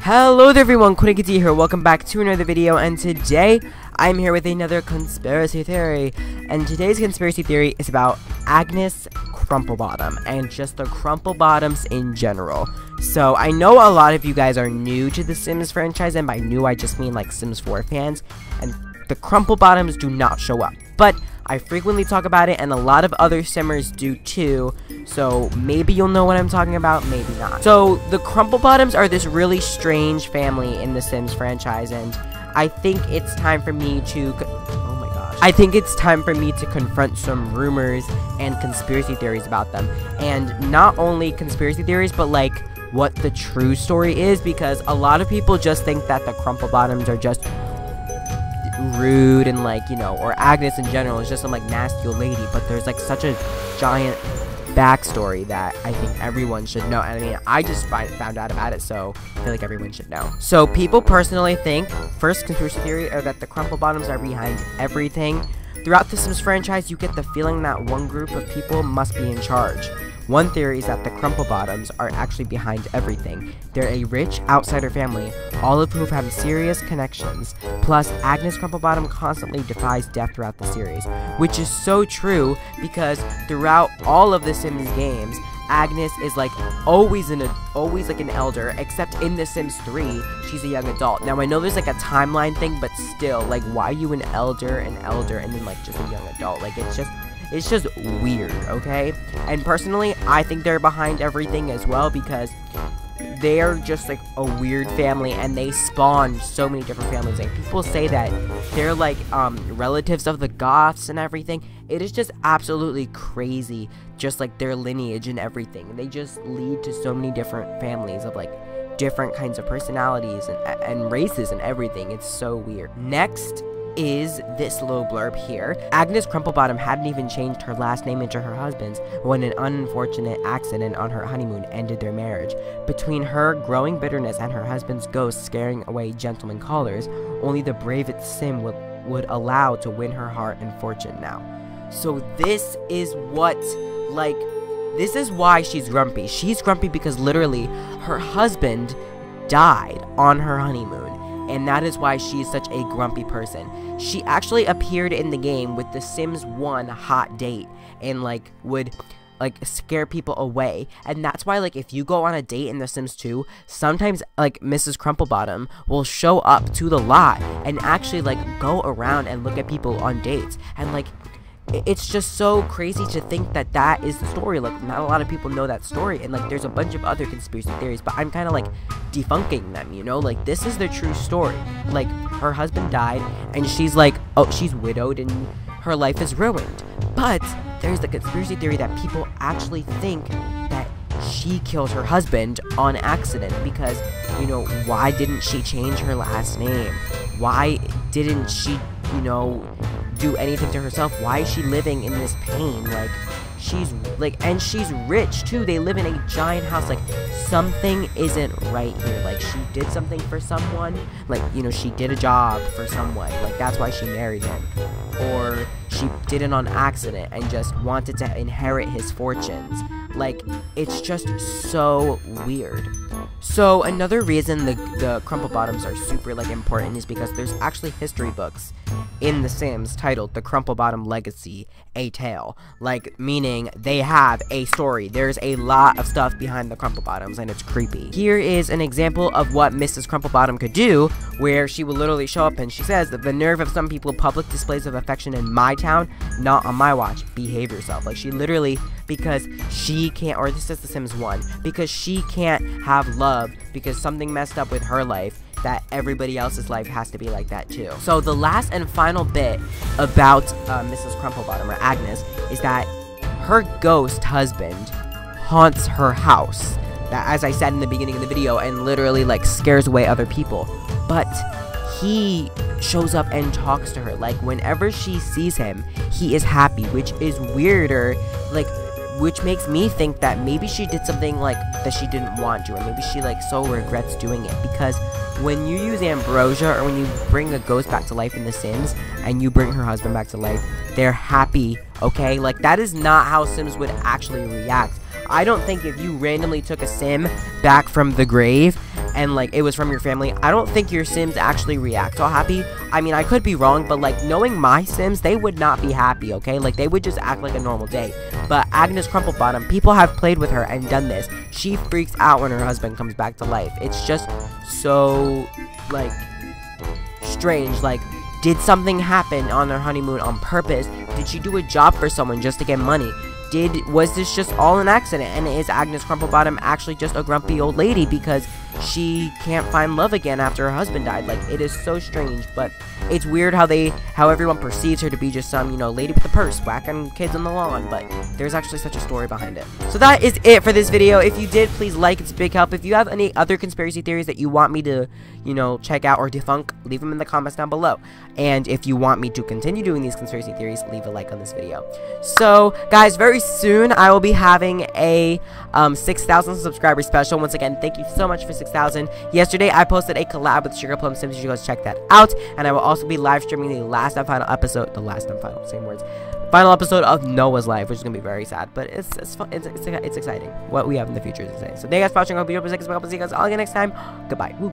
Hello there everyone, Coolnickyd here, welcome back to another video, and today I'm here with another conspiracy theory. And today's conspiracy theory is about Agnes Crumplebottom, and just the Crumplebottoms in general. So, I know a lot of you guys are new to the Sims franchise, and by new I just mean like Sims 4 fans, and the Crumplebottoms do not show up. But I frequently talk about it, and a lot of other Simmers do too, so maybe you'll know what I'm talking about, maybe not. So, the Crumplebottoms are this really strange family in the Sims franchise, and I think it's time for me to... oh my gosh. I think it's time for me to confront some rumors and conspiracy theories about them. And not only conspiracy theories, but like what the true story is, because a lot of people just think that the Crumplebottoms are just rude and like, you know, or Agnes in general is just some like nasty old lady, but there's like such a giant backstory that I think everyone should know. And I mean, I just found out about it, so I feel like everyone should know. So people personally think, first conspiracy theory, are that the Crumplebottoms are behind everything. Throughout the Sims franchise, you get the feeling that one group of people must be in charge. One theory is that the Crumplebottoms are actually behind everything. They're a rich outsider family, all of whom have serious connections. Plus, Agnes Crumplebottom constantly defies death throughout the series, which is so true because throughout all of the Sims games, Agnes is like always like an elder, except in The Sims 3, she's a young adult. Now I know there's like a timeline thing, but still, like, why are you an elder, and then like just a young adult? Like, it's just weird, okay? And personally, I think they're behind everything as well, because they're just like a weird family, and they spawn so many different families. Like, people say that they're like relatives of the Goths and everything. It is just absolutely crazy, just like their lineage and everything. They just lead to so many different families of like different kinds of personalities and races and everything. It's so weird. Next is this little blurb here. Agnes Crumplebottom hadn't even changed her last name into her husband's when an unfortunate accident on her honeymoon ended their marriage. Between her growing bitterness and her husband's ghost scaring away gentlemen callers, only the bravest Sim would allow to win her heart and fortune now. So this is what, like, this is why she's grumpy. She's grumpy because literally her husband died on her honeymoon. And that is why she's such a grumpy person. She actually appeared in the game with the Sims 1 hot date and like would like scare people away. And that's why, like, if you go on a date in The Sims 2, sometimes like Mrs. Crumplebottom will show up to the lot and actually like go around and look at people on dates. And like, it's just so crazy to think that that is the story. Like, not a lot of people know that story, and like there's a bunch of other conspiracy theories, but I'm kind of like debunking them, you know? Like, this is the true story. Like, her husband died and she's like, oh, she's widowed and her life is ruined. But there's the conspiracy theory that people actually think that she killed her husband on accident because, you know, why didn't she change her last name? Why didn't she, you know, do anything to herself? Why is she living in this pain? Like, she's like, and she's rich too. They live in a giant house. Like, something isn't right here. Like, she did something for someone. Like, you know, she did a job for someone. Like, that's why she married him. Or she did it on accident and just wanted to inherit his fortunes. Like, it's just so weird. So another reason the Crumplebottoms are super like important is because there's actually history books in The Sims titled The Crumplebottom Legacy, A Tale. Like, meaning they have a story. There's a lot of stuff behind the Crumplebottoms, and it's creepy. Here is an example of what Mrs. Crumplebottom could do, where she will literally show up and she says that the nerve of some people, public displays of affection in my town, not on my watch. Behave yourself. Like, she literally, because she can't, or this is The Sims 1, because she can't have love because something messed up with her life, that everybody else's life has to be like that too. So the last and final bit about Mrs. Crumplebottom, or Agnes, is that her ghost husband haunts her house. That, as I said in the beginning of the video, and literally like scares away other people. But he shows up and talks to her. Like, whenever she sees him, he is happy, which is weirder. Like, which makes me think that maybe she did something like that she didn't want to, or maybe she like so regrets doing it. Because when you use ambrosia, or when you bring a ghost back to life in The Sims and you bring her husband back to life, they're happy, okay? Like, that is not how Sims would actually react. I don't think if you randomly took a Sim back from the grave and like it was from your family, I don't think your Sims actually react all happy. I mean, I could be wrong, but like knowing my Sims, they would not be happy, okay? Like they would just act like a normal day. But Agnes Crumplebottom, people have played with her and done this. She freaks out when her husband comes back to life. It's just so like strange. Like, did something happen on their honeymoon on purpose? Did she do a job for someone just to get money? Was this just all an accident? And is Agnes Crumplebottom actually just a grumpy old lady because she can't find love again after her husband died? Like, it is so strange, but it's weird how everyone perceives her to be just some, you know, lady with a purse whacking kids on the lawn, but there's actually such a story behind it. So that is it for this video. If you did, please like, it's a big help. If you have any other conspiracy theories that you want me to, you know, check out or debunk, leave them in the comments down below. And if you want me to continue doing these conspiracy theories, leave a like on this video. So, guys, very soon I will be having a 6,000 subscriber special. Once again, thank you so much for 6,000. Yesterday, I posted a collab with Sugar Plum Sims. You guys check that out. And I will also be live streaming the last and final episode, same words, final episode of Noah's Life, which is gonna be very sad, but it's fun. It's exciting. What we have in the future is exciting. So, thank you guys for watching. I hope you have a second. I'll see you guys all again next time. Goodbye. Woo.